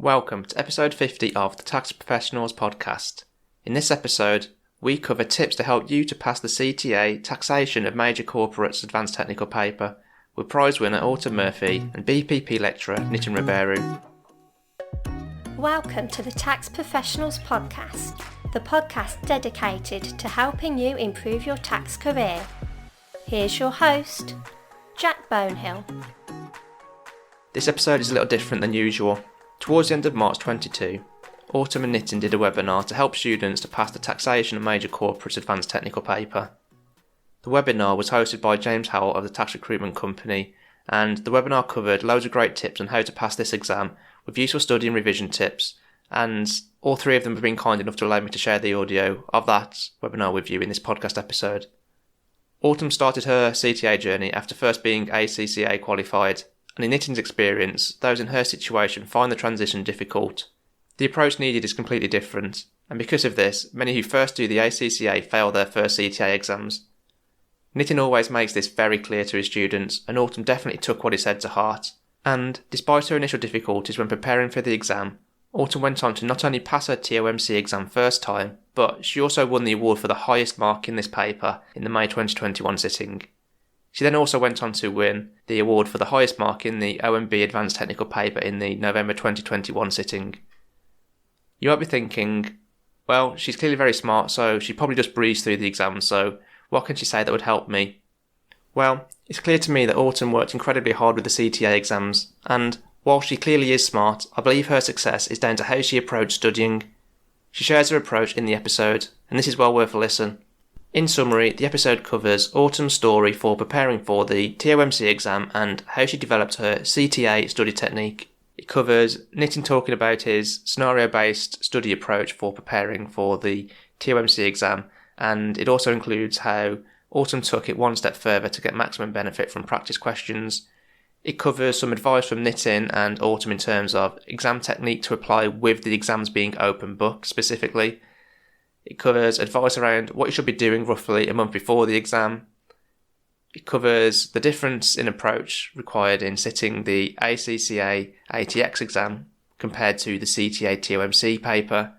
Welcome to episode 50 of the Tax Professionals podcast. In this episode, we cover tips to help you to pass the CTA Taxation of Major Corporates Advanced Technical Paper with prize winner Autumn Murphy and BPP lecturer Nitin Ribeiro. Welcome to the Tax Professionals podcast, the podcast dedicated to helping you improve your tax career. Here's your host, Jack Bonehill. This episode is a little different than usual. Towards the end of March 22, Autumn and Nitin did a webinar to help students to pass the Taxation of Major Corporates Advanced Technical Paper. The webinar was hosted by James Howell of the Tax Recruitment Company, and the webinar covered loads of great tips on how to pass this exam with useful study and revision tips, and all three of them have been kind enough to allow me to share the audio of that webinar with you in this podcast episode. Autumn started her CTA journey after first being ACCA qualified, and in Nitin's experience, those in her situation find the transition difficult. The approach needed is completely different, and because of this, many who first do the ACCA fail their first CTA exams. Nitin always makes this very clear to his students, and Autumn definitely took what he said to heart. And, despite her initial difficulties when preparing for the exam, Autumn went on to not only pass her TOMC exam first time, but she also won the award for the highest mark in this paper in the May 2021 sitting. She then also went on to win the award for the highest mark in the OMB Advanced Technical Paper in the November 2021 sitting. You might be thinking, well, she's clearly very smart, so she probably just breezed through the exam, so what can she say that would help me? Well, it's clear to me that Autumn worked incredibly hard with the CTA exams, and while she clearly is smart, I believe her success is down to how she approached studying. She shares her approach in the episode, and this is well worth a listen. In summary, the episode covers Autumn's story for preparing for the TOMC exam and how she developed her CTA study technique. It covers Nitin talking about his scenario-based study approach for preparing for the TOMC exam, and it also includes how Autumn took it one step further to get maximum benefit from practice questions. It covers some advice from Nitin and Autumn in terms of exam technique to apply with the exams being open book specifically. It covers advice around what you should be doing roughly a month before the exam. It covers the difference in approach required in sitting the ACCA ATX exam compared to the CTA TOMC paper.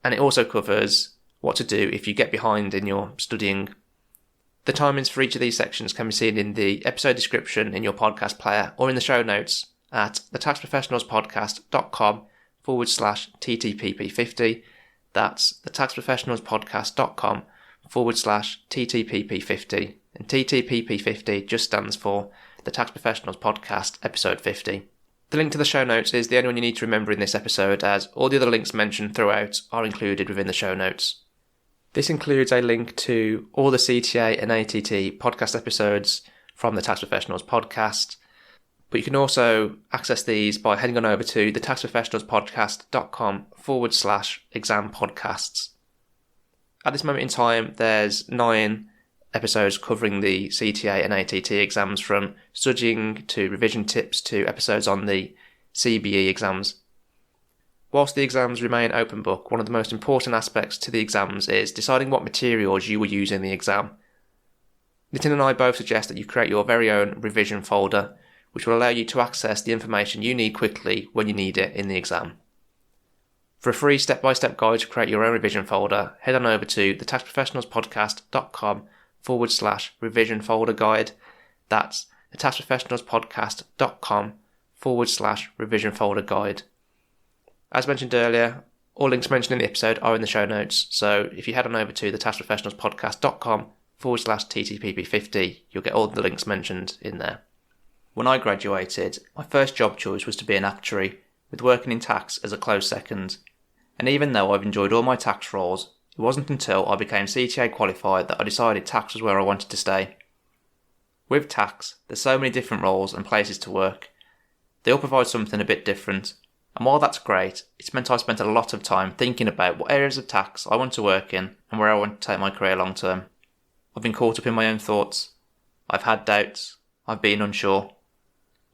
And it also covers what to do if you get behind in your studying. The timings for each of these sections can be seen in the episode description in your podcast player or in the show notes at thetaxprofessionalspodcast.com/TTPP50. That's thetaxprofessionalspodcast.com/TTPP50. And TTPP50 just stands for the Tax Professionals Podcast Episode 50. The link to the show notes is the only one you need to remember in this episode, as all the other links mentioned throughout are included within the show notes. This includes a link to all the CTA and ATT podcast episodes from the Tax Professionals Podcast, but you can also access these by heading on over to thetaxprofessionalspodcast.com/exam podcasts. At this moment in time, there's 9 episodes covering the CTA and ATT exams, from studying to revision tips to episodes on the CBE exams. Whilst the exams remain open book, one of the most important aspects to the exams is deciding what materials you will use in the exam. Nitin and I both suggest that you create your very own revision folder, which will allow you to access the information you need quickly when you need it in the exam. For a free step-by-step guide to create your own revision folder, head on over to thetaxprofessionalspodcast.com/revision folder guide. That's thetaxprofessionalspodcast.com/revision folder guide. As mentioned earlier, all links mentioned in the episode are in the show notes, so if you head on over to thetaxprofessionalspodcast.com/TTPP50, you'll get all the links mentioned in there. When I graduated, my first job choice was to be an actuary, with working in tax as a close second. And even though I've enjoyed all my tax roles, it wasn't until I became CTA qualified that I decided tax was where I wanted to stay. With tax, there's so many different roles and places to work. They all provide something a bit different, and while that's great, it's meant I spent a lot of time thinking about what areas of tax I want to work in and where I want to take my career long term. I've been caught up in my own thoughts. I've had doubts. I've been unsure.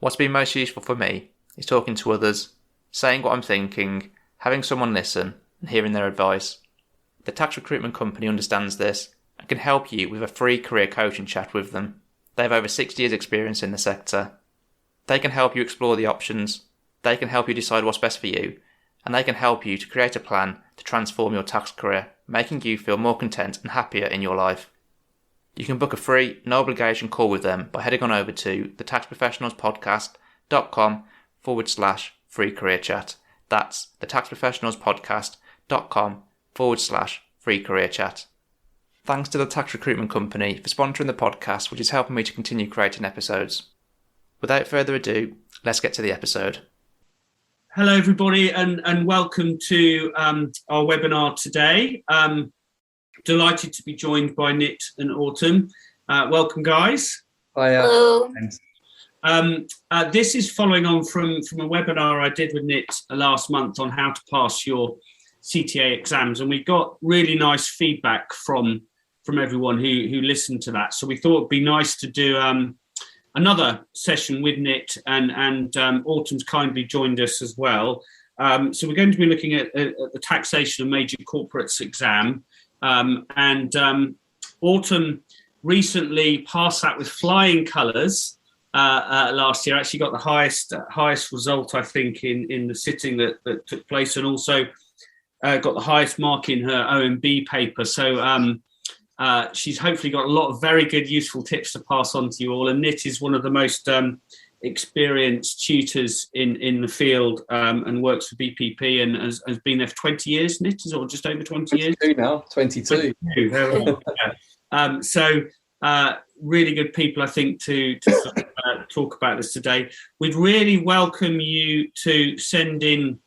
What's been most useful for me is talking to others, saying what I'm thinking, having someone listen, and hearing their advice. The Tax Recruitment Company understands this and can help you with a free career coaching chat with them. They have over 6 years experience in the sector. They can help you explore the options, They can help you decide what's best for you, and they can help you to create a plan to transform your tax career, making you feel more content and happier in your life. You can book a free, no obligation call with them by heading on over to thetaxprofessionalspodcast.com/free career chat. That's thetaxprofessionalspodcast.com/free career chat. Thanks to the Tax Recruitment Company for sponsoring the podcast, which is helping me to continue creating episodes. Without further ado, let's get to the episode. Hello, everybody, and welcome to our webinar today. Delighted to be joined by Nit and Autumn. Welcome, guys. Hiya. Hello. This is following on from a webinar I did with Nit last month on how to pass your CTA exams, and we got really nice feedback from everyone who listened to that. So we thought it'd be nice to do another session with Nit, and Autumn's kindly joined us as well. So we're going to be looking at the taxation of major corporates exam, and Autumn recently passed that with flying colours last year. Actually got the highest result, I think, in the sitting that took place, and also got the highest mark in her OMB paper. So she's hopefully got a lot of very good, useful tips to pass on to you all. And Nit is one of the most experienced tutors in the field, and works for BPP and has been there for 20 years. Nit, is it, or just over 20 years? 22 now, 22. So really good people, I think, to talk about this today. We'd really welcome you to send in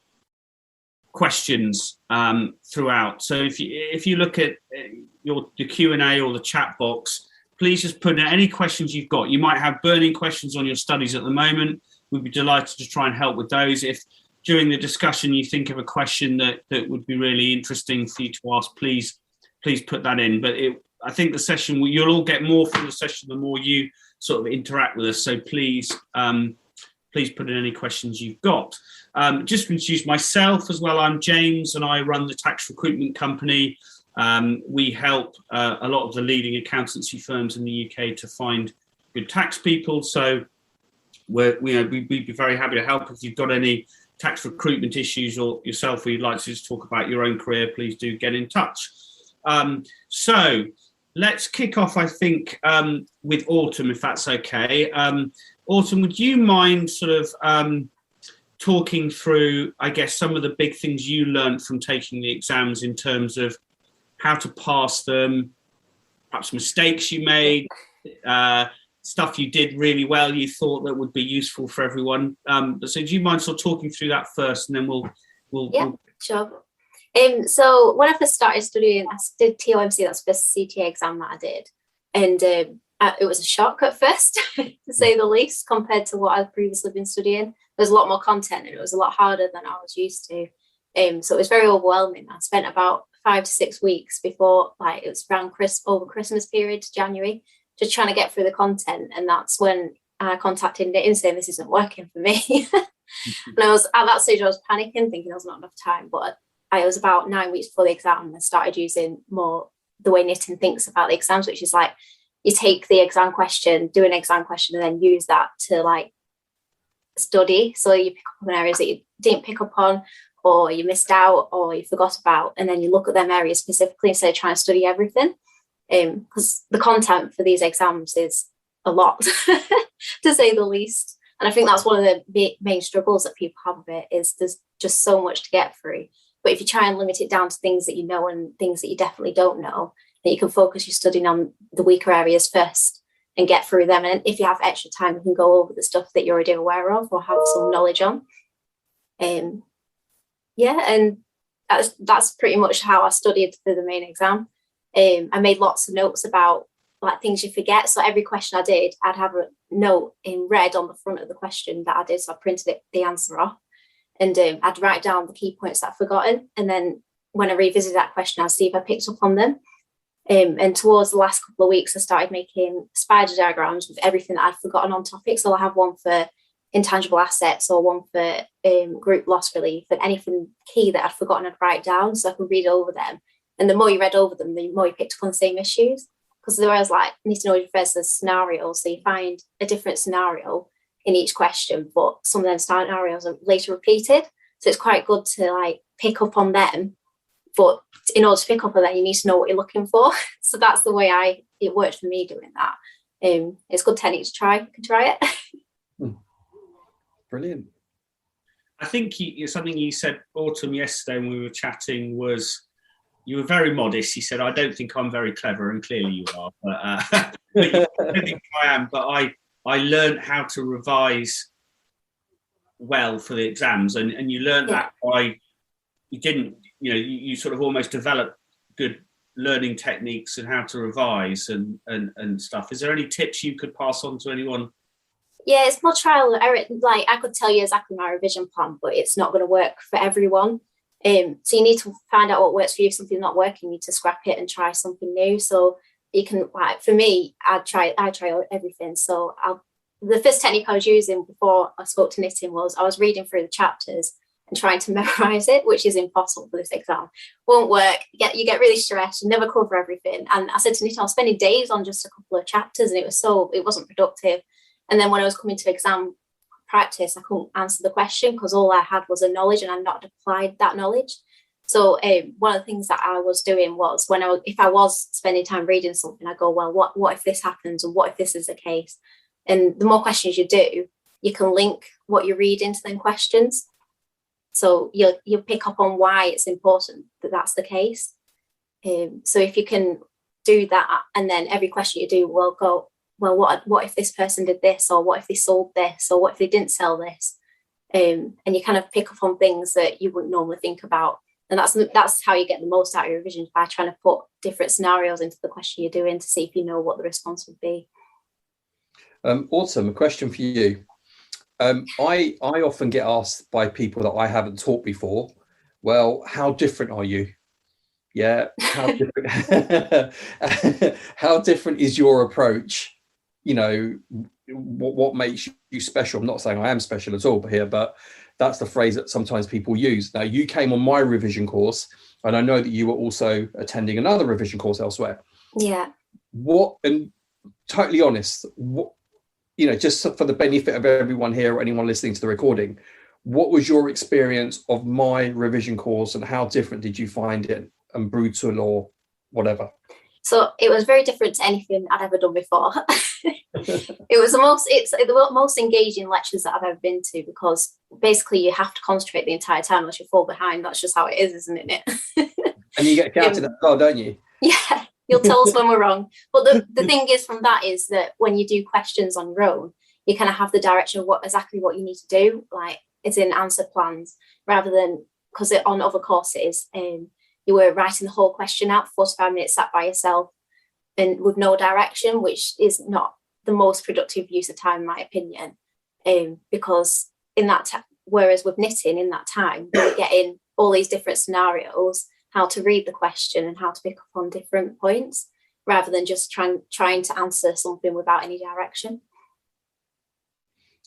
questions throughout. So if you look at the Q&A or the chat box, please just put in any questions you've got. You might have burning questions on your studies at the moment. We'd be delighted to try and help with those. If during the discussion you think of a question that would be really interesting for you to ask, please put that in. But I think the session, you'll all get more from the session the more you sort of interact with us. So please put in any questions you've got. Just to introduce myself as well, I'm James and I run the Tax Recruitment Company. We help a lot of the leading accountancy firms in the UK to find good tax people. So we'd be very happy to help. If you've got any tax recruitment issues or yourself, or you'd like to just talk about your own career, please do get in touch. So let's kick off, I think, with Autumn, if that's okay. Autumn, would you mind sort of talking through, I guess, some of the big things you learned from taking the exams in terms of how to pass them, perhaps mistakes you made, stuff you did really well you thought that would be useful for everyone. So do you mind sort of talking through that first, and then we'll Sure. So when I first started studying, I did TOMC, that's the first CTA exam that I did, and it was a shock at first, to say the least, compared to what I'd previously been studying. There's a lot more content and it was a lot harder than I was used to. So it was very overwhelming. I spent about 5 to 6 weeks before, like, it was around over Christmas period to January, just trying to get through the content. And that's when I contacted Nitin saying this isn't working for me. And I was at that stage, I was panicking, thinking there was not enough time. But I was about 9 weeks before the exam and I started using more the way Nitin thinks about the exams, which is like, you take the exam question, do an exam question, and then use that to like study. So you pick up on areas that you didn't pick up on, or you missed out, or you forgot about, and then you look at them areas specifically instead of trying to study everything. Because the content for these exams is a lot, to say the least. And I think that's one of the main struggles that people have with it, is there's just so much to get through. But if you try and limit it down to things that you know and things that you definitely don't know, then you can focus your studying on the weaker areas first and get through them. And if you have extra time, you can go over the stuff that you're already aware of or have some knowledge on. And that's pretty much how I studied for the main exam. I made lots of notes about like things you forget. So every question I did, I'd have a note in red on the front of the question that I did. So I printed the answer off, and I'd write down the key points that I'd forgotten. And then when I revisited that question, I'd see if I picked up on them. And towards the last couple of weeks, I started making spider diagrams with everything that I'd forgotten on topics. So I'll have one for intangible assets or one for group loss relief, and anything key that I'd forgotten, I'd write down so I could read over them. And the more you read over them, the more you picked up on the same issues. Because there was like, Nitin always refers to scenarios. So you find a different scenario in each question, but some of them scenarios are later repeated. So it's quite good to like pick up on them. But in order to pick up on that, you need to know what you're looking for. So that's the way it worked for me doing that. It's a good technique to try. You can try it. Brilliant. I think something you said, Autumn, yesterday when we were chatting was you were very modest. You said, I don't think I'm very clever, and clearly you are. But, but I don't think I am. But I learned how to revise well for the exams. And you learned that by, you didn't, you sort of almost developed good learning techniques and how to revise and stuff. Is there any tips you could pass on to anyone? Yeah, it's more trial and error. Like I could tell you exactly my revision plan, but it's not going to work for everyone. So you need to find out what works for you. If something's not working, you need to scrap it and try something new. So you can, like for me, I try everything. So the first technique I was using before I spoke to Nitin was I was reading through the chapters and trying to memorize it, which is impossible for this exam. Won't work. You get really stressed. You never cover everything. And I said to Nitin, I was spending days on just a couple of chapters, and it wasn't productive. And then when I was coming to exam practice, I couldn't answer the question because all I had was a knowledge and I'd not applied that knowledge. So one of the things that I was doing was if I was spending time reading something, I go, well, what if this happens, and what if this is the case? And the more questions you do, you can link what you're reading to them questions. So you'll pick up on why it's important that that's the case. So if you can do that, and then every question you do will go, well, what if this person did this, or what if they sold this, or what if they didn't sell this? And you kind of pick up on things that you wouldn't normally think about. And that's how you get the most out of your revision, by trying to put different scenarios into the question you're doing to see if you know what the response would be. Autumn, a question for you. I often get asked by people that I haven't taught before, well, how different are you? Yeah, how different, how different is your approach? What makes you special? I'm not saying I am special at all here, but that's the phrase that sometimes people use. Now, you came on my revision course, and I know that you were also attending another revision course elsewhere. Yeah. And totally honest, just for the benefit of everyone here or anyone listening to the recording, what was your experience of my revision course, and how different did you find it, and brutal or whatever? So it was very different to anything I'd ever done before. It was the most engaging lectures that I've ever been to, because basically you have to concentrate the entire time unless you fall behind. That's just how it is, isn't it? And you get counted as well, don't you? Yeah, you'll tell us when we're wrong. But the thing is from that is that when you do questions on your own, you kind of have the direction of exactly what you need to do, like it's in answer plans, rather than, because on other courses, you were writing the whole question out for 45 minutes, sat by yourself and with no direction, which is not the most productive use of time, in my opinion. Because in that whereas with knitting, in that time, you're getting all these different scenarios, how to read the question and how to pick up on different points, rather than just trying to answer something without any direction.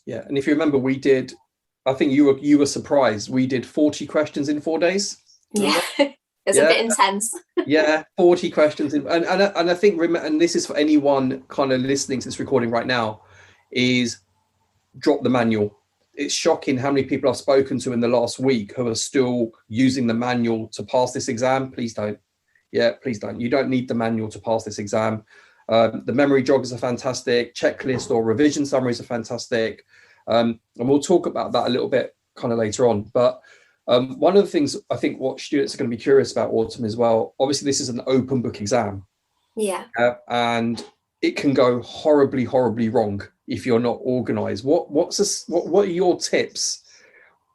Yeah, and if you remember, we did, I think you were surprised, we did 40 questions in 4 days. Yeah. It's a bit intense. Yeah, 40 questions. And I think, and this is for anyone kind of listening to this recording right now, is drop the manual. It's shocking how many people I've spoken to in the last week who are still using the manual to pass this exam. Please don't. Yeah, please don't. You don't need the manual to pass this exam. The memory joggers are fantastic. Checklist or revision summaries are fantastic. And we'll talk about that a little bit kind of later on. But one of the things I think what students are going to be curious about, Autumn, as well, obviously this is an open book exam. Yeah. And it can go horribly, horribly wrong if you're not organised. What are your tips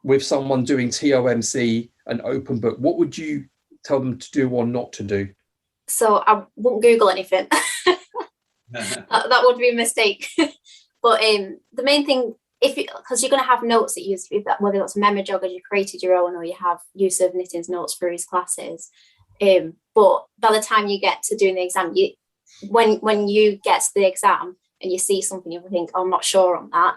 with someone doing TOMC and open book? What would you tell them to do or not to do? So I wouldn't Google anything. That would be a mistake. But the main thing, because you're going to have notes that you use, whether it's memory jog or you created your own, or you have use of Nitin's notes for his classes. But by the time you get to doing the exam, when you get to the exam and you see something, you think, oh, I'm not sure on that.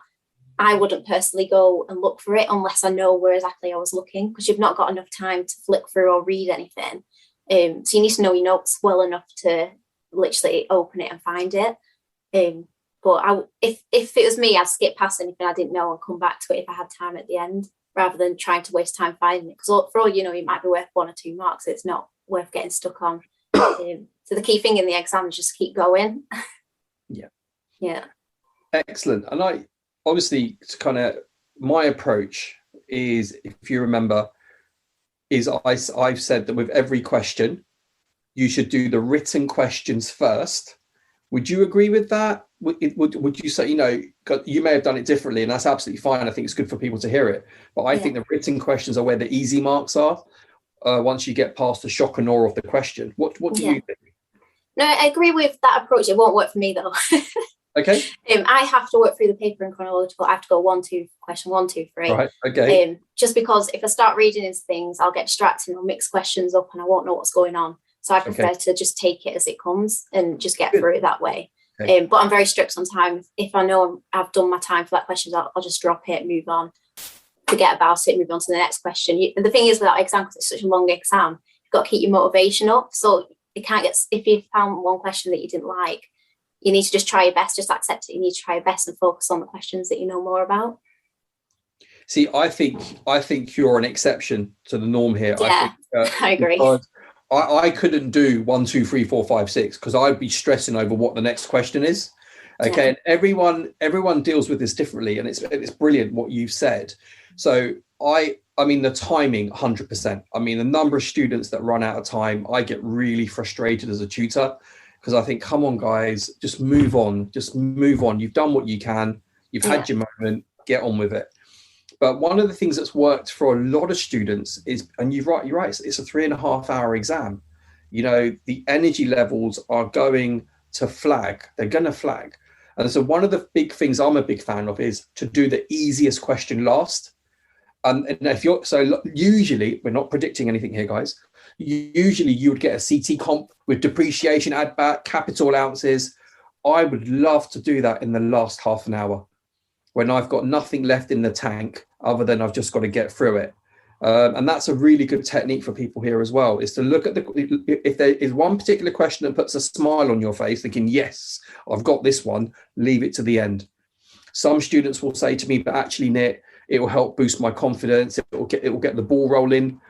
I wouldn't personally go and look for it unless I know where exactly I was looking, because you've not got enough time to flick through or read anything. So you need to know your notes well enough to literally open it and find it. But if it was me, I'd skip past anything I didn't know and come back to it if I had time at the end, rather than trying to waste time finding it. Because for all you know, it might be worth 1 or 2 marks. So it's not worth getting stuck on. So the key thing in the exam is just keep going. Yeah. Excellent. And I obviously my approach is, if you remember, is I've said that with every question, you should do the written questions first. Would you agree with that? Would you say, you may have done it differently, and that's absolutely fine. I think it's good for people to hear it. But I think the written questions are where the easy marks are. Once you get past the shock and awe of the question. What do you think? No, I agree with that approach. It won't work for me though. Okay. I have to work through the paper in chronological. I have to go 1, 2, question 1, 2, 3. Right. Okay. Just because if I start reading into things, I'll get distracted and I'll mix questions up and I won't know what's going on. So I prefer to just take it as it comes and just get through it that way. Okay. But I'm very strict on time. If I know I've done my time for that question, I'll just drop it, move on, forget about it, move on to the next question. The thing is with that exam, because it's such a long exam, you've got to keep your motivation up. So it can't get, if you found one question that you didn't like, you need to just try your best, just accept it. You need to try your best and focus on the questions that you know more about. See, I think you're an exception to the norm here. Yeah, I agree. I couldn't do 1, 2, 3, 4, 5, 6 because I'd be stressing over what the next question is. Okay, and everyone deals with this differently, and it's brilliant what you've said. So I mean the timing, 100%. I mean the number of students that run out of time, I get really frustrated as a tutor because I think, come on, guys, just move on. You've done what you can. You've had your moment. Get on with it. But one of the things that's worked for a lot of students is, and you're right, it's a 3.5-hour exam. The energy levels are going to flag. They're going to flag. And so one of the big things I'm a big fan of is to do the easiest question last. And if you're, so usually, we're not predicting anything here, guys. Usually you would get a CT comp with depreciation, add back, capital allowances. I would love to do that in the last half an hour when I've got nothing left in the tank other than I've just got to get through it. And that's a really good technique for people here as well, is to look at if there is one particular question that puts a smile on your face, thinking, yes, I've got this one, leave it to the end. Some students will say to me, but actually, Nit, it will help boost my confidence. It will get the ball rolling.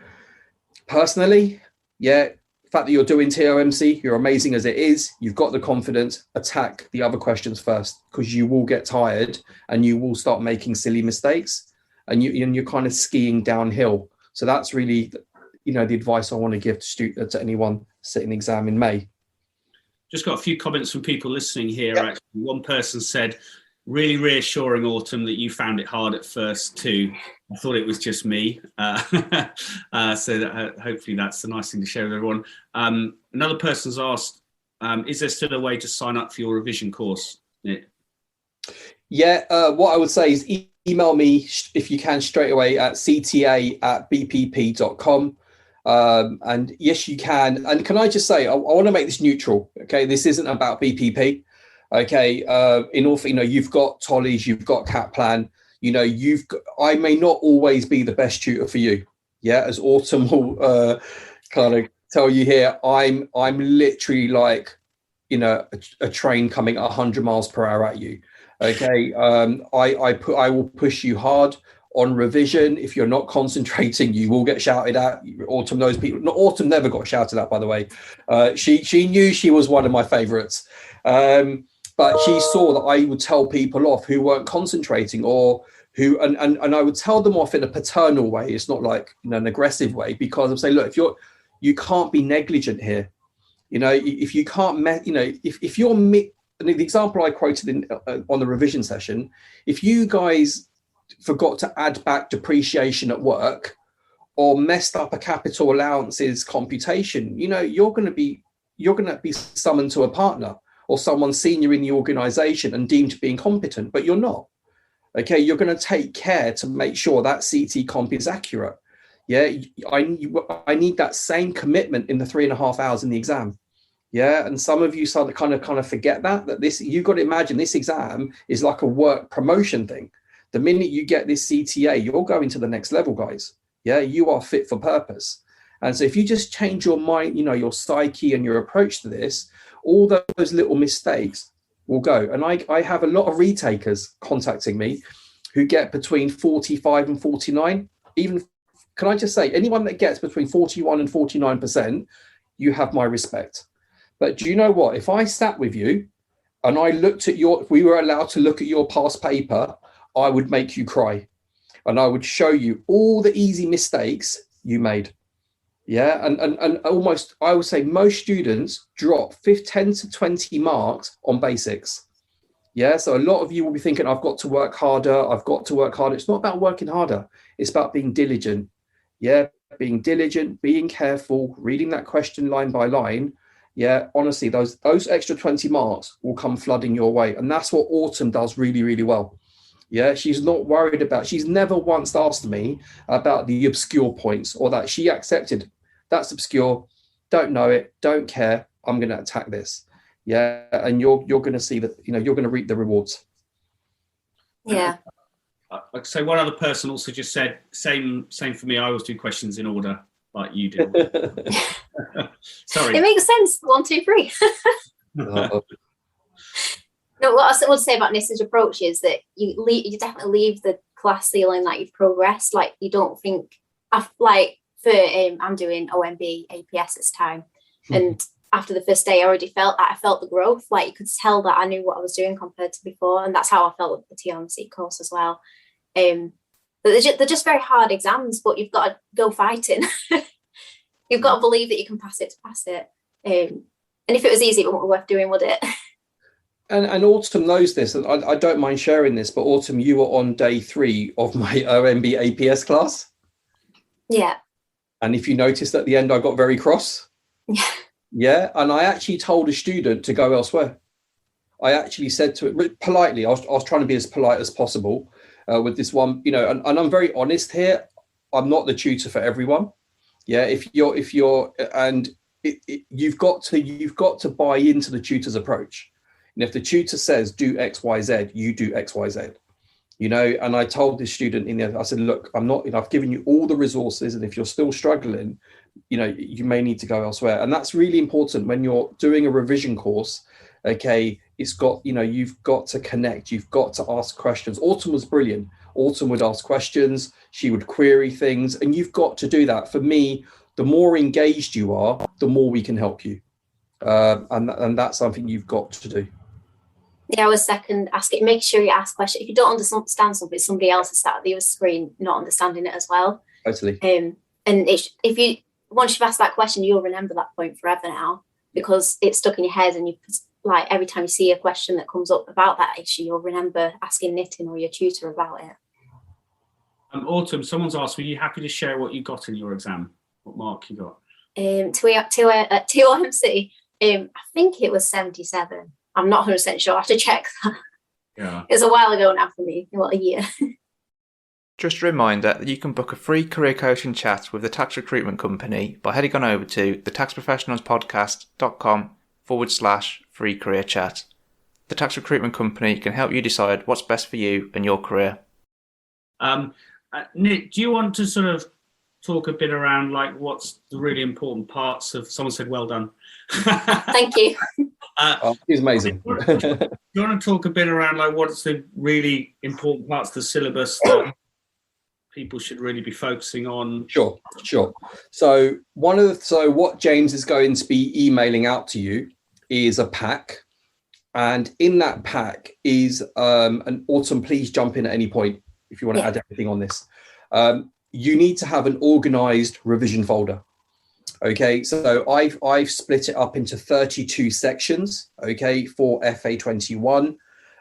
Personally, the fact that you're doing TOMC, you're amazing as it is, you've got the confidence, attack the other questions first, because you will get tired and you will start making silly mistakes and you're kind of skiing downhill. So that's really, the advice I want to give to anyone sitting exam in May. Just got a few comments from people listening here. Actually, one person said, really reassuring, Autumn, that you found it hard at first too. I thought it was just me. So that, hopefully that's a nice thing to share with everyone. Another person's asked, is there still a way to sign up for your revision course, Nit? What I would say is email me if you can straight away at cta@bpp.com. And yes, you can. And can I just say, I want to make this neutral. Okay, this isn't about BPP. Okay, you've got Tollies, you've got Kaplan. I may not always be the best tutor for you. Yeah, as Autumn will kind of tell you here, I'm literally like, a train coming at 100 miles per hour at you. Okay, I will push you hard on revision. If you're not concentrating, you will get shouted at. Autumn knows people. No, Autumn never got shouted at, by the way. She knew she was one of my favorites. But she saw that I would tell people off who weren't concentrating or who, and I would tell them off in a paternal way. It's not like an aggressive way, because I'm saying, look, you can't be negligent here. If you can't, if you're, and the example I quoted on the revision session, if you guys forgot to add back depreciation at work or messed up a capital allowances computation, you're going to be summoned to a partner or someone senior in the organization and deemed to be incompetent, but you're not. Okay, you're going to take care to make sure that CT comp is accurate. Yeah, I need that same commitment in the 3.5 hours in the exam. Yeah, and some of you start to kind of forget that this, you've got to imagine this exam is like a work promotion thing. The minute you get this CTA, you're going to the next level, guys. Yeah, you are fit for purpose. And so if you just change your mind, your psyche and your approach to this, all those little mistakes will go. And I have a lot of retakers contacting me who get between 45 and 49. Even, can I just say, anyone that gets between 41 and 49%, you have my respect. But do you know what? If I sat with you and I looked at if we were allowed to look at your past paper, I would make you cry. And I would show you all the easy mistakes you made. Yeah. And almost, I would say most students drop 10 to 20 marks on basics. Yeah. So a lot of you will be thinking, I've got to work harder. I've got to work harder. It's not about working harder. It's about being diligent. Yeah. Being diligent, being careful, reading that question line by line. Yeah. Honestly, those extra 20 marks will come flooding your way. And that's what Autumn does really, really well. Yeah, she's not worried about, she's never once asked me about the obscure points or that she accepted. That's obscure, don't know it, don't care, I'm going to attack this. Yeah, and you're going to see that, you're going to reap the rewards. Yeah. So one other person also just said, same for me, I always do questions in order like you do. Sorry. It makes sense, 1, 2, 3. No, what I would say about Nitin's approach is that you definitely leave the class feeling like you've progressed. Like you don't think, I'm doing OMB APS this time, and after the first day, I already felt the growth. Like you could tell that I knew what I was doing compared to before, and that's how I felt with the TOMC course as well. But they're just very hard exams, but you've got to go fighting. You've got to believe that you can pass it to pass it. And if it was easy, it wouldn't be worth doing, would it? And Autumn knows this, and I don't mind sharing this, but Autumn, you were on day 3 of my OMB APS class. Yeah. And if you noticed at the end, I got very cross. Yeah. Yeah. And I actually told a student to go elsewhere. I actually said to it politely, I was trying to be as polite as possible with this one, and I'm very honest here. I'm not the tutor for everyone. Yeah. You've got to buy into the tutor's approach. And if the tutor says, do X, Y, Z, you do X, Y, Z, and I told this student in there, I said, look, I've given you all the resources. And if you're still struggling, you may need to go elsewhere. And that's really important when you're doing a revision course. Okay. It's got, you've got to connect. You've got to ask questions. Autumn was brilliant. Autumn would ask questions. She would query things. And you've got to do that. For me, the more engaged you are, the more we can help you. And that's something you've got to do. Yeah, I was second. Make sure you ask questions. If you don't understand something, somebody else is sat at the other screen not understanding it as well. Totally. And once you've asked that question, you'll remember that point forever now, because it's stuck in your head. And every time you see a question that comes up about that issue, you'll remember asking Nitin or your tutor about it. Autumn, someone's asked, were you happy to share what you got in your exam? What mark you got? TOMC, I think it was 77. I'm not 100% sure. I have to check that. Yeah. It's a while ago now for me, a year. Just a reminder that you can book a free career coaching chat with the Tax Recruitment Company by heading on over to thetaxprofessionalspodcast.com/free career chat. The Tax Recruitment Company can help you decide what's best for you and your career. Nit, do you want to sort of talk a bit around what's the really important parts of, someone said well done. Thank you. He's amazing. Do you want to talk a bit around what's the really important parts of the syllabus that people should really be focusing on? Sure. So what James is going to be emailing out to you is a pack, and in that pack is an Autumn. Please jump in at any point if you want to add anything on this. You need to have an organized revision folder. Okay, so I've split it up into 32 sections, okay, for FA21.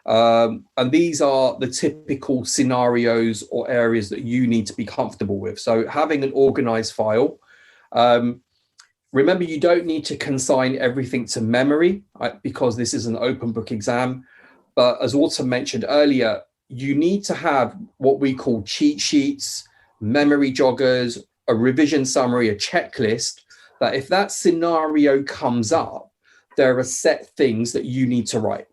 And these are the typical scenarios or areas that you need to be comfortable with. So having an organized file. Remember, you don't need to consign everything to memory, right, because this is an open book exam. But as Autumn mentioned earlier, you need to have what we call cheat sheets, memory joggers, a revision summary, a checklist, that if that scenario comes up, there are set things that you need to write.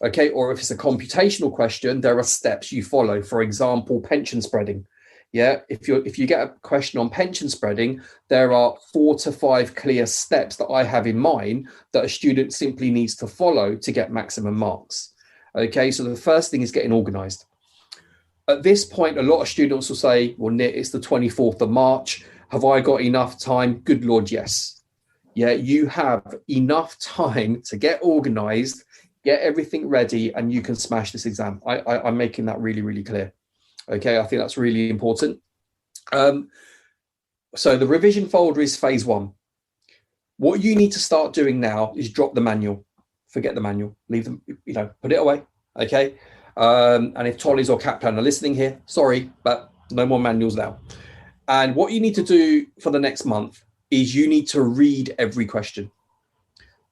Okay, or if it's a computational question, there are steps you follow. For example, pension spreading. Yeah, if you get a question on pension spreading, there are 4 to 5 clear steps that I have in mind that a student simply needs to follow to get maximum marks. Okay, so the first thing is getting organized. At this point, a lot of students will say, well, Nit, it's the 24th of March. Have I got enough time? Good Lord, yes. Yeah, you have enough time to get organized, get everything ready, and you can smash this exam. I'm making that really, really clear. Okay, I think that's really important. So the revision folder is phase 1. What you need to start doing now is drop the manual. Forget the manual. Leave them, put it away. Okay. And if Tollies or Kaplan are listening here, sorry, but no more manuals now. And what you need to do for the next month is you need to read every question.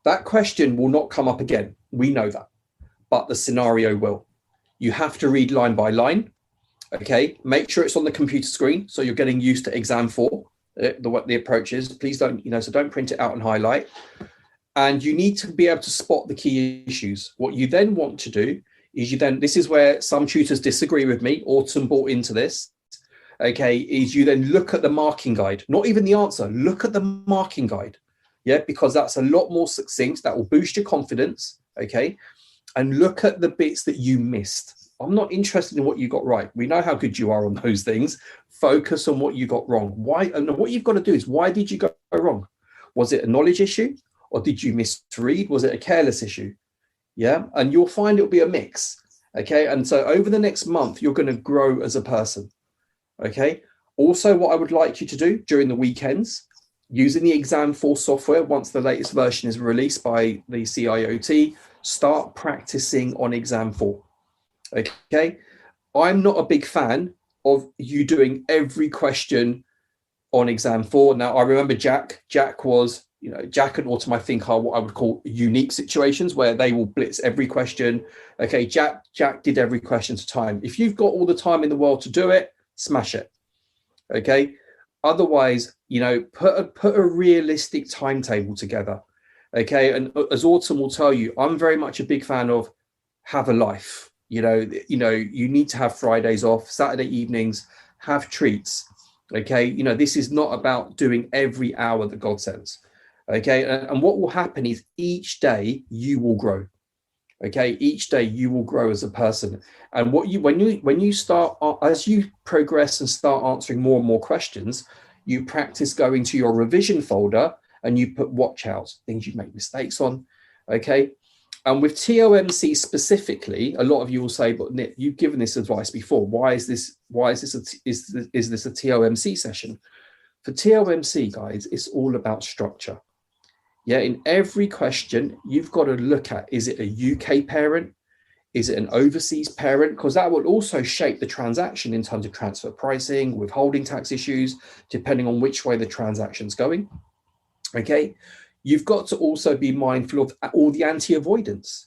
That question will not come up again. We know that, but the scenario will. You have to read line by line. Okay, make sure it's on the computer screen so you're getting used to exam 4, the approach is. Please don't, so don't print it out and highlight. And you need to be able to spot the key issues. What you then want to do is this is where some tutors disagree with me, Autumn bought into this, okay, is you then look at the marking guide, not even the answer, look at the marking guide, yeah, because that's a lot more succinct, that will boost your confidence, okay, and look at the bits that you missed. I'm not interested in what you got right. We know how good you are on those things. Focus on what you got wrong. Why? And what you've got to do is, why did you go wrong? Was it a knowledge issue, or did you misread? Was it a careless issue? Yeah, and you'll find it'll be a mix. Okay, and so over the next month, you're going to grow as a person. Okay. Also, what I would like you to do during the weekends, using the exam 4 software, once the latest version is released by the CIOT, start practicing on exam 4. Okay, I'm not a big fan of you doing every question on exam 4. Now, I remember Jack was, Jack and Autumn, I think, are what I would call unique situations where they will blitz every question. Okay, Jack did every question to time. If you've got all the time in the world to do it, smash it. Okay, otherwise, put a realistic timetable together. Okay, and as Autumn will tell you, I'm very much a big fan of have a life. You need to have Fridays off, Saturday evenings, have treats. Okay, this is not about doing every hour that God sends. Okay, and what will happen is each day you will grow. Okay, each day you will grow as a person. And when you start, as you progress and start answering more and more questions, you practice going to your revision folder and you put watch outs, things you make mistakes on. Okay. And with TOMC specifically, a lot of you will say, but Nit, you've given this advice before. Why is this a TOMC session? For TOMC, guys, it's all about structure. Yeah, in every question, you've got to look at, is it a UK parent? Is it an overseas parent? Because that will also shape the transaction in terms of transfer pricing, withholding tax issues, depending on which way the transaction's going. Okay. You've got to also be mindful of all the anti-avoidance.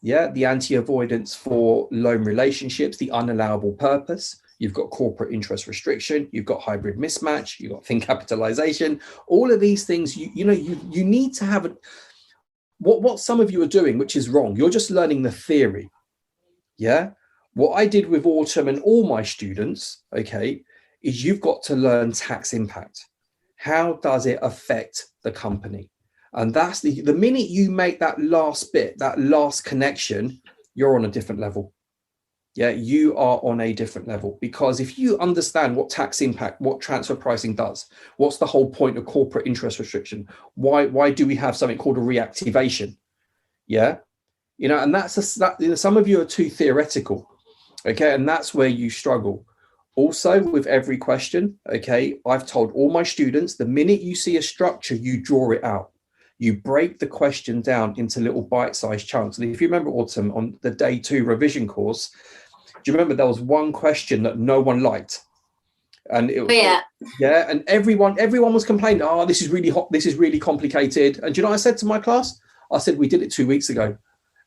Yeah, the anti-avoidance for loan relationships, the unallowable purpose. You've got corporate interest restriction. You've got hybrid mismatch. You've got thin capitalization. All of these things, you need to have what some of you are doing, which is wrong. You're just learning the theory. Yeah. What I did with Autumn and all my students, okay, is you've got to learn tax impact. How does it affect the company? And that's the minute you make that last bit, that last connection, you're on a different level. Yeah, you are on a different level, because if you understand what tax impact, what transfer pricing does, what's the whole point of corporate interest restriction? Why do we have something called a reactivation? Yeah, and some of you are too theoretical. Okay, and that's where you struggle. Also, with every question, okay, I've told all my students, the minute you see a structure, you draw it out. You break the question down into little bite-sized chunks. And if you remember, Autumn, on the day 2 revision course, do you remember there was one question that no one liked? And and everyone was complaining, oh, this is really hot, this is really complicated. And do you know what I said to my class? I said, we did it 2 weeks ago.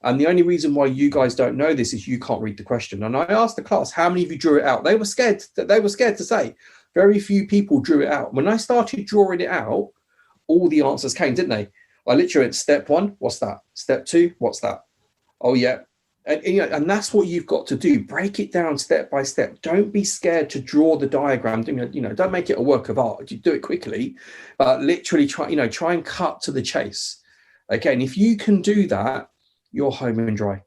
And the only reason why you guys don't know this is you can't read the question. And I asked the class, how many of you drew it out? They were scared to say. Very few people drew it out. When I started drawing it out, all the answers came, didn't they? I literally went, step 1, what's that? Step 2, what's that? Oh, yeah. And that's what you've got to do. Break it down step by step. Don't be scared to draw the diagram. Don't make it a work of art. You do it quickly, but literally try and cut to the chase. Okay, and if you can do that, you're home and dry.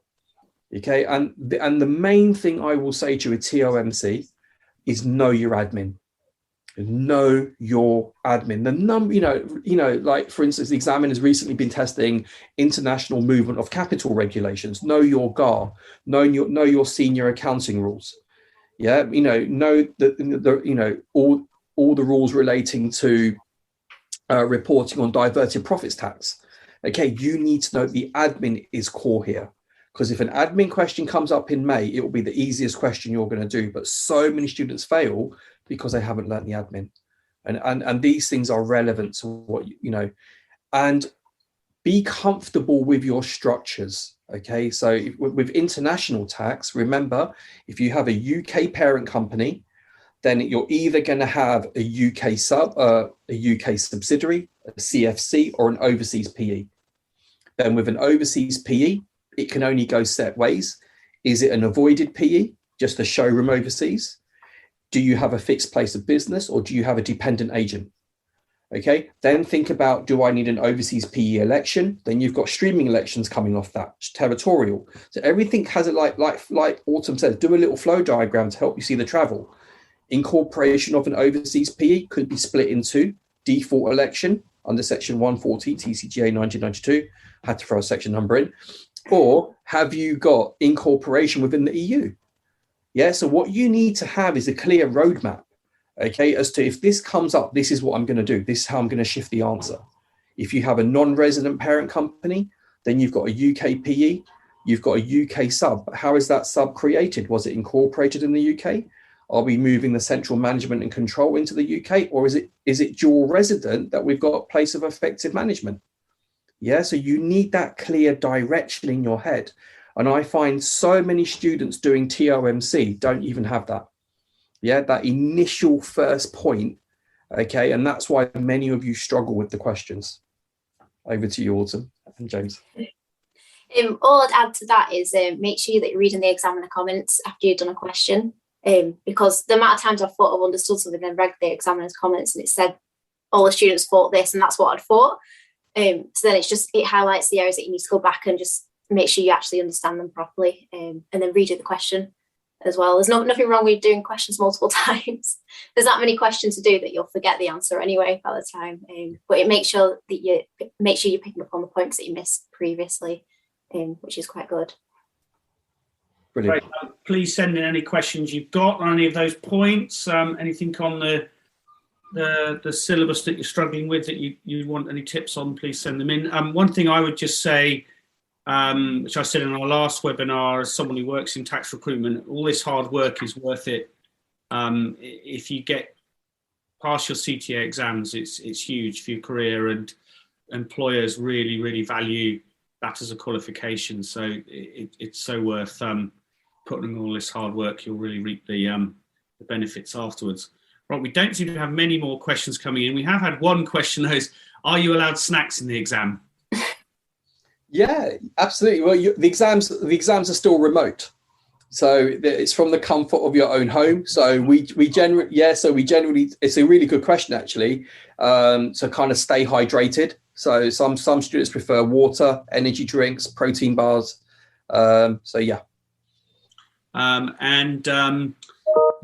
Okay, and the main thing I will say to you with TOMC is know your admin. Know your admin. The number, like for instance, the examiner has recently been testing international movement of capital regulations. Know your GAR. Know your senior accounting rules. Yeah, know that all the rules relating to reporting on diverted profits tax. Okay, you need to know the admin is core here. Because if an admin question comes up in May, it will be the easiest question you're going to do. But so many students fail because they haven't learned the admin. And these things are relevant to what, and be comfortable with your structures. Okay, so with international tax, remember, if you have a UK parent company, then you're either going to have a UK subsidiary, a CFC, or an overseas PE. Then with an overseas PE, it can only go set ways. Is it an avoided PE, just a showroom overseas? Do you have a fixed place of business, or do you have a dependent agent? Okay, then think about, do I need an overseas PE election? Then you've got streaming elections coming off that, territorial. So everything has it like Autumn says, do a little flow diagram to help you see the travel. Incorporation of an overseas PE could be split into default election under section 140 TCGA 1992, had to throw a section number in, or have you got incorporation within the EU? Yeah, so what you need to have is a clear roadmap, okay, as to if this comes up, this is what I'm going to do. This is how I'm going to shift the answer. If you have a non-resident parent company, then you've got a UK PE, you've got a UK sub. But how is that sub created? Was it incorporated in the UK? Are we moving the central management and control into the UK? Or is it dual resident that we've got place of effective management? Yeah, so you need that clear direction in your head. And I find so many students doing TOMC don't even have that. Yeah, that initial first point. Okay, and that's why many of you struggle with the questions. Over to you, Autumn and James. All I'd add to that is make sure that you're reading the examiner comments after you've done a question. Because the amount of times I thought I've understood something, then read the examiner's comments and it said all the students thought this and that's what I'd thought. So then it highlights the areas that you need to go back and just make sure you actually understand them properly, and then redo the question as well. There's nothing wrong with doing questions multiple times. There's that many questions to do that you'll forget the answer anyway by the time. But it makes sure that you're picking up on the points that you missed previously, which is quite good. Brilliant. Great. Please send in any questions you've got on any of those points. Anything on the syllabus that you're struggling with that you want any tips on, please send them in. One thing I would just say, which I said in our last webinar, as someone who works in tax recruitment, all this hard work is worth it. If you get past your CTA exams, it's huge for your career, and employers really, really value that as a qualification. So it's so worth putting all this hard work. You'll really reap the benefits afterwards. Right, we don't seem to have many more questions coming in. We have had one question, though, is, are you allowed snacks in the exam? Yeah, absolutely. Well, the exams are still remote, so it's from the comfort of your own home. So we generally, it's a really good question actually. To kind of stay hydrated. So some students prefer water, energy drinks, protein bars. So yeah.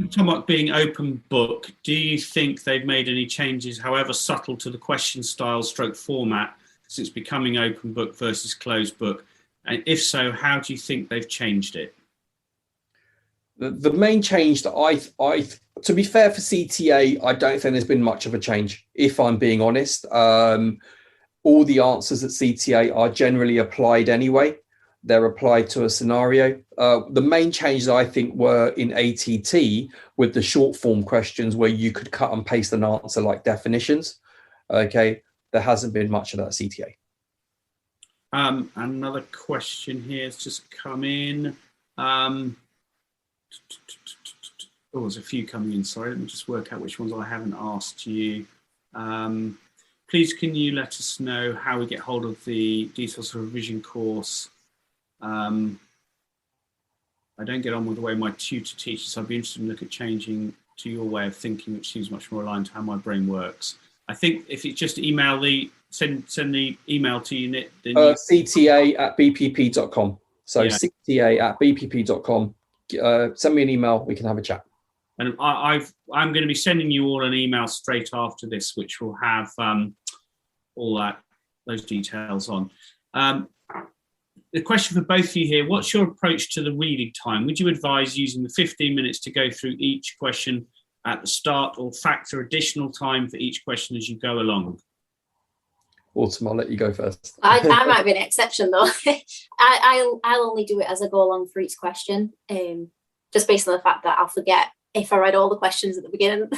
TOMC being open book, do you think they've made any changes, however subtle, to the question style / format since becoming open book versus closed book? And if so, how do you think they've changed it? The main change that I to be fair for CTA, I don't think there's been much of a change, if I'm being honest. All the answers at CTA are generally applied anyway. They're applied to a scenario. The main changes, I think, were in ATT with the short form questions where you could cut and paste an answer like definitions. Okay, there hasn't been much of that at CTA. Another question here has just come in. There's a few coming in. Sorry, let me just work out which ones I haven't asked you. Please, can you let us know how we get hold of the details of revision course? I don't get on with the way my tutor teaches. So I'd be interested in looking at changing to your way of thinking, which seems much more aligned to how my brain works. I think if it's just send the email to you, Nit. CTA@bpp.com. So Yeah. CTA@bpp.com. Send me an email. We can have a chat. And I'm going to be sending you all an email straight after this, which will have all those details on. The question for both of you here: what's your approach to the reading time? Would you advise using the 15 minutes to go through each question at the start, or factor additional time for each question as you go along? Autumn, I'll let you go first. I might be an exception though. I'll only do it as I go along for each question, just based on the fact that I'll forget if I read all the questions at the beginning.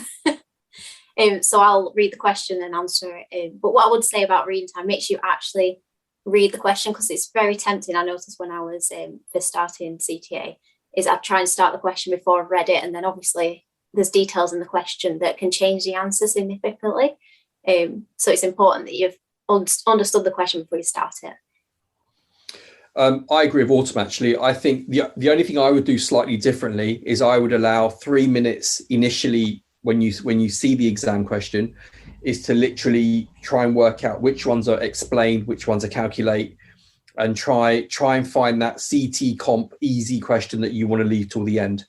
So I'll read the question and answer it. But what I would say about reading time, make sure you actually read the question, because it's very tempting. I noticed when I was first starting CTA, is I'd try and start the question before I've read it, and then obviously there's details in the question that can change the answer significantly. So it's important that you've understood the question before you start it. I agree with Autumn, actually. I think the only thing I would do slightly differently is I would allow 3 minutes initially when you see the exam question, is to literally try and work out which ones are explained, which ones are calculate, and try and find that CT comp easy question that you want to leave till the end.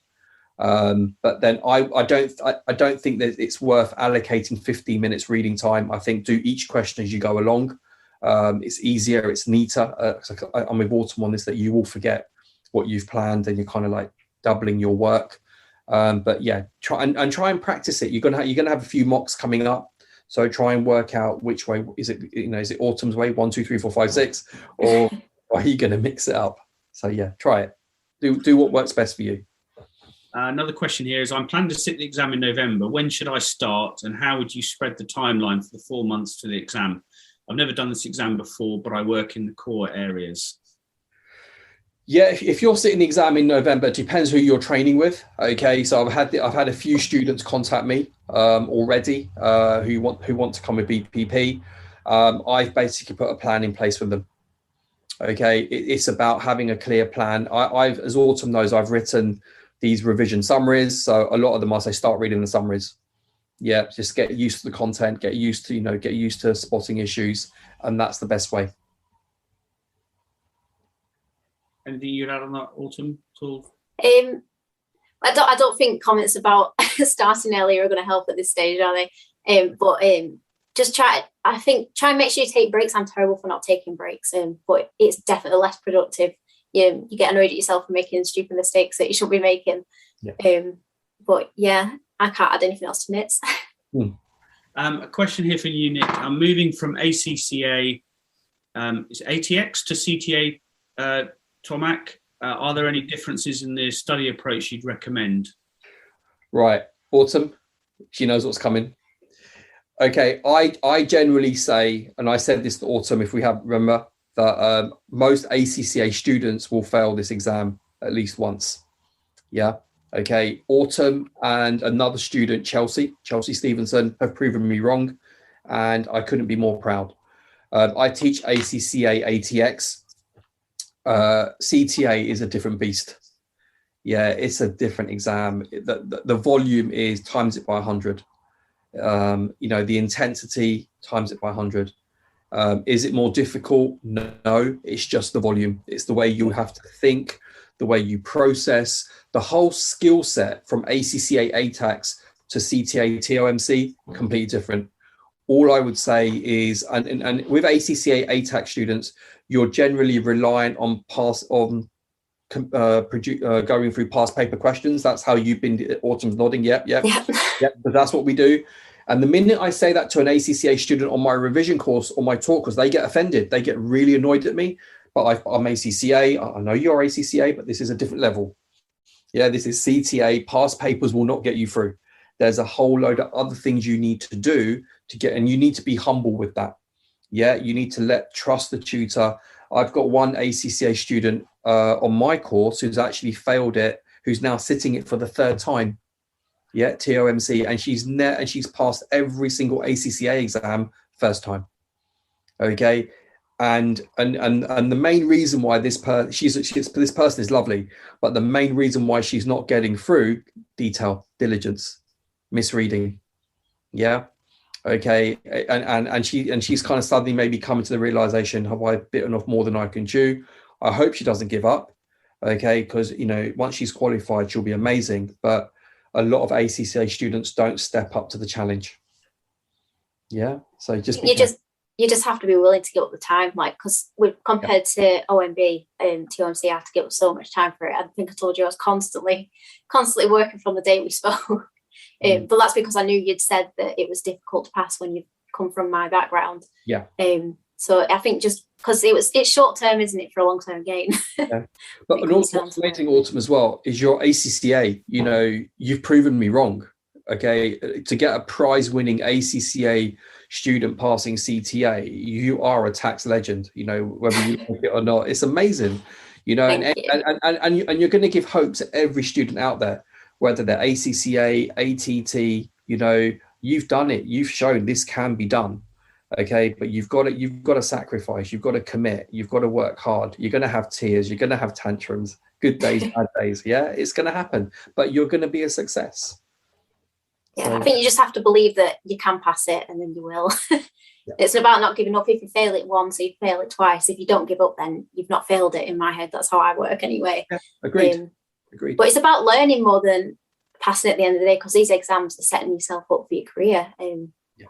But then I don't think that it's worth allocating 15 minutes reading time. I think do each question as you go along. It's easier, it's neater. I'm with Autumn on this, that you will forget what you've planned and you're kind of like doubling your work. But yeah, try and practice it. You're gonna have a few mocks coming up, so try and work out which way is it. Is it Autumn's way, 1, 2, 3, 4, 5, 6, or are you gonna mix it up? So yeah, try it. Do what works best for you. Another question here is: I'm planning to sit the exam in November. When should I start, and how would you spread the timeline for the 4 months to the exam? I've never done this exam before, but I work in the core areas. Yeah, if you're sitting the exam in November, it depends who you're training with. Okay, so I've had a few students contact me already who want to come with BPP. I've basically put a plan in place for them. Okay, it's about having a clear plan. I've, as Autumn knows, I've written these revision summaries. So a lot of them I say start reading the summaries. Yeah, just get used to the content, get used to spotting issues, and that's the best way. Anything you'd add on that, Autumn, at all? I don't think comments about starting earlier are going to help at this stage, are they? But just try and make sure you take breaks. I'm terrible for not taking breaks, but it's definitely less productive. You get annoyed at yourself for making stupid mistakes that you shouldn't be making. Yeah. But yeah, I can't add anything else to Nit's. A question here for you, Nit. I'm moving from ACCA ATX to CTA TOMC. Are there any differences in the study approach you'd recommend? Right, Autumn, she knows what's coming. Okay, I generally say, and I said this to Autumn, if we remember, that most ACCA students will fail this exam at least once. Yeah. Okay, Autumn and another student, Chelsea Stevenson, have proven me wrong, and I couldn't be more proud. I teach ACCA ATX. CTA is a different beast. Yeah, it's a different exam. The volume is times it by 100. The intensity times it by 100. Is it more difficult? No, it's just the volume. It's the way you have to think, the way you process, the whole skill set from ACCA ATX to CTA TOMC, completely different. All I would say is, and with ACCA ATX students, you're generally reliant on going through past paper questions. That's how you've been. Autumn's nodding. Yep. But that's what we do. And the minute I say that to an ACCA student on my revision course or my talk course, they get offended. They get really annoyed at me. But I'm ACCA. I know you're ACCA, but this is a different level. Yeah, this is CTA. Past papers will not get you through. There's a whole load of other things you need to do to get, and you need to be humble with that. Yeah, you need to trust the tutor. I've got one ACCA student on my course who's actually failed it, who's now sitting it for the 3rd time. Yeah, TOMC, and she's passed every single ACCA exam first time. Okay, and the main reason why this person is lovely, but the main reason why she's not getting through, detail, diligence, misreading. Yeah. Okay. And she's kind of suddenly maybe coming to the realization, have I bitten off more than I can chew? I hope she doesn't give up. Okay, because once she's qualified, she'll be amazing. But a lot of ACCA students don't step up to the challenge. Yeah. So you just have to be willing to give up the time, like, because compared to OMB and TOMC, I have to give up so much time for it. I think I told you I was constantly working from the day we spoke. But that's because I knew you'd said that it was difficult to pass when you come from my background. Yeah. So I think just because it's short term, isn't it, for a long term gain? Yeah. But and also what's amazing, Autumn, as well, is your ACCA. You've proven me wrong. Okay, to get a prize-winning ACCA student passing CTA, you are a tax legend. Whether you like it or not, it's amazing. And you're going to give hope to every student out there, whether they're ACCA, ATT. You've done it. You've shown this can be done. Okay, but you've got to sacrifice. You've got to commit. You've got to work hard. You're going to have tears. You're going to have tantrums. Good days, bad days. Yeah, it's going to happen. But you're going to be a success. Yeah, I think you just have to believe that you can pass it, and then you will. Yeah. It's about not giving up. If you fail it once, you fail it twice. If you don't give up, then you've not failed it. In my head, that's how I work anyway. Yeah, agreed. But it's about learning more than passing at the end of the day, because these exams are setting yourself up for your career.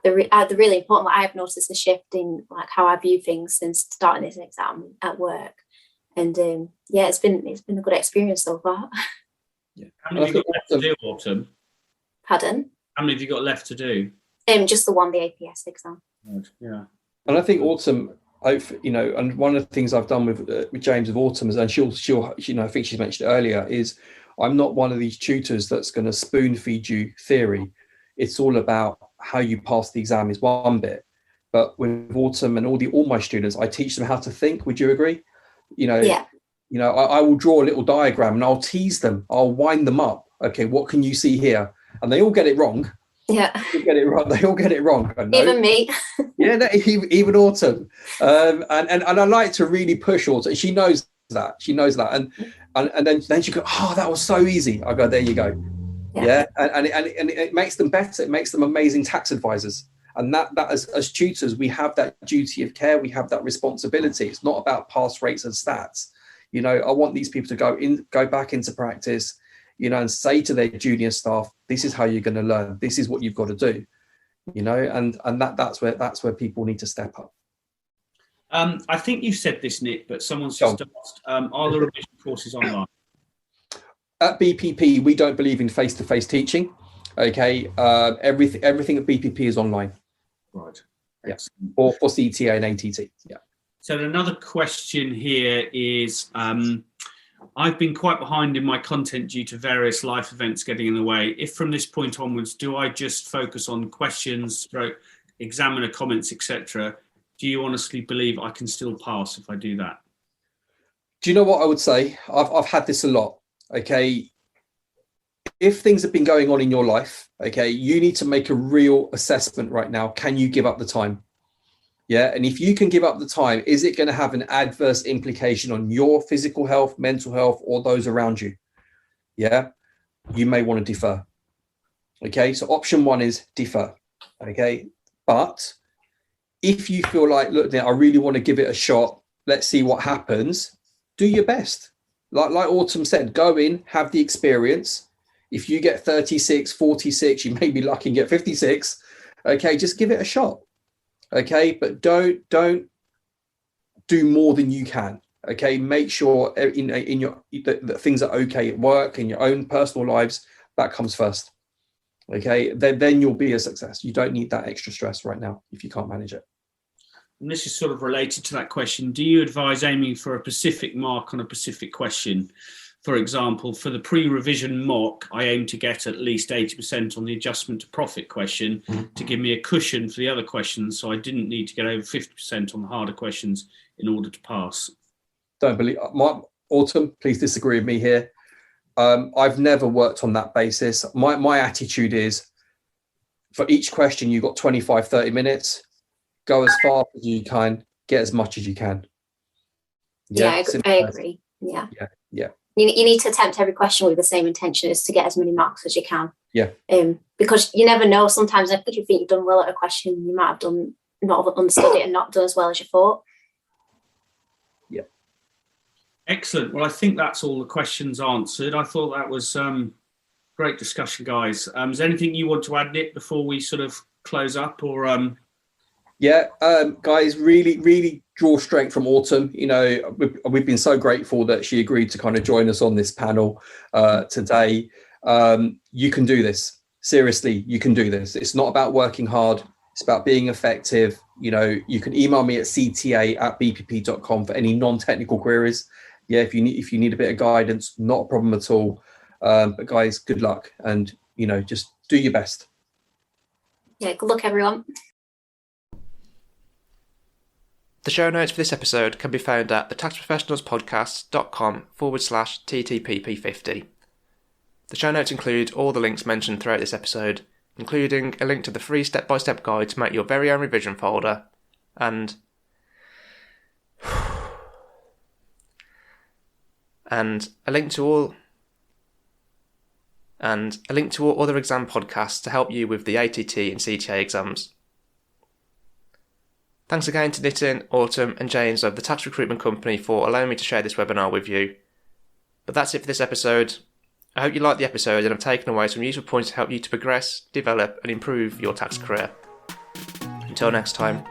They're really important. Like, I have noticed a shift in like how I view things since starting this exam at work, and it's been a good experience so far. Yeah. How many have you got left to do, Autumn? Pardon? How many have you got left to do? Just the one, the APS exam. Right. Yeah. And I think Autumn, and one of the things I've done with James of Autumn is, and she'll I think she mentioned it earlier, is I'm not one of these tutors that's going to spoon feed you theory. It's all about how you pass the exam is one bit, but with Autumn and all my students, I teach them how to think. Would you agree? Yeah. I will draw a little diagram and I'll tease them. I'll wind them up. Okay, what can you see here? And they all get it wrong. Yeah, they all get it wrong. Even me. Yeah, no, even Autumn. And I like to really push Autumn. She knows that. And then she goes, oh, that was so easy. I go, there you go. Yeah. And it makes them better. It makes them amazing tax advisors. And that as tutors, we have that duty of care. We have that responsibility. It's not about pass rates and stats. I want these people to go back into practice, and say to their junior staff, this is how you're going to learn. This is what you've got to do, and that's where people need to step up. I think you've said this, Nit, but someone's just asked, are the revision courses online? At BPP, we don't believe in face-to-face teaching. Okay, everything at BPP is online. Right. Yes. Or for CTA and ATT. Yeah. So another question here is, I've been quite behind in my content due to various life events getting in the way. If from this point onwards, do I just focus on questions, examiner comments, etc.? Do you honestly believe I can still pass if I do that? Do you know what I would say? I've had this a lot. Okay. If things have been going on in your life, okay, you need to make a real assessment right now. Can you give up the time? Yeah. And if you can give up the time, is it going to have an adverse implication on your physical health, mental health, or those around you? Yeah. You may want to defer. Okay. So option one is defer. Okay. But if you feel like, look, I really want to give it a shot, let's see what happens, do your best. Like Autumn said, go in, have the experience. If you get 36, 46, you may be lucky and get 56. Okay. Just give it a shot. Okay, but don't do more than you can. Okay, make sure that things are okay at work, in your own personal lives. That comes first. Okay, then you'll be a success. You don't need that extra stress right now if you can't manage it. And this is sort of related to that question. Do you advise aiming for a specific mark on a specific question? For example, for the pre-revision mock, I aim to get at least 80% on the adjustment to profit question to give me a cushion for the other questions, so I didn't need to get over 50% on the harder questions in order to pass. Don't believe Autumn, please disagree with me here. I've never worked on that basis. My attitude is, for each question, you've got 25, 30 minutes. Go as fast as you can. get as much as you can. I simple as. agree. Yeah. Yeah. You need to attempt every question with the same intention, is to get as many marks as you can. Yeah. Because you never know. Sometimes if you think you've done well at a question, you might have not have understood it and not done as well as you thought. Yeah. Excellent. Well, I think that's all the questions answered. I thought that was great discussion, guys. Is there anything you want to add, Nit, before we sort of close up, or? Guys, really draw strength from Autumn. You know, we've been so grateful that she agreed to kind of join us on this panel today. You can do this. Seriously, you can do this. It's not about working hard. It's about being effective. You know, you can email me at cta@bpp.com for any non-technical queries. Yeah, if you need a bit of guidance, not a problem at all. But guys, good luck, and you know, just do your best. Yeah, good luck, everyone. The show notes for this episode can be found at thetaxprofessionalspodcast.com/TTPP50. The show notes include all the links mentioned throughout this episode, including a link to the free step-by-step guide to make your very own revision folder, and a link to all other exam podcasts to help you with the ATT and CTA exams. Thanks again to Nitin, Autumn and James of the Tax Recruitment Company for allowing me to share this webinar with you. But that's it for this episode. I hope you liked the episode and have taken away some useful points to help you to progress, develop and improve your tax career. Until next time.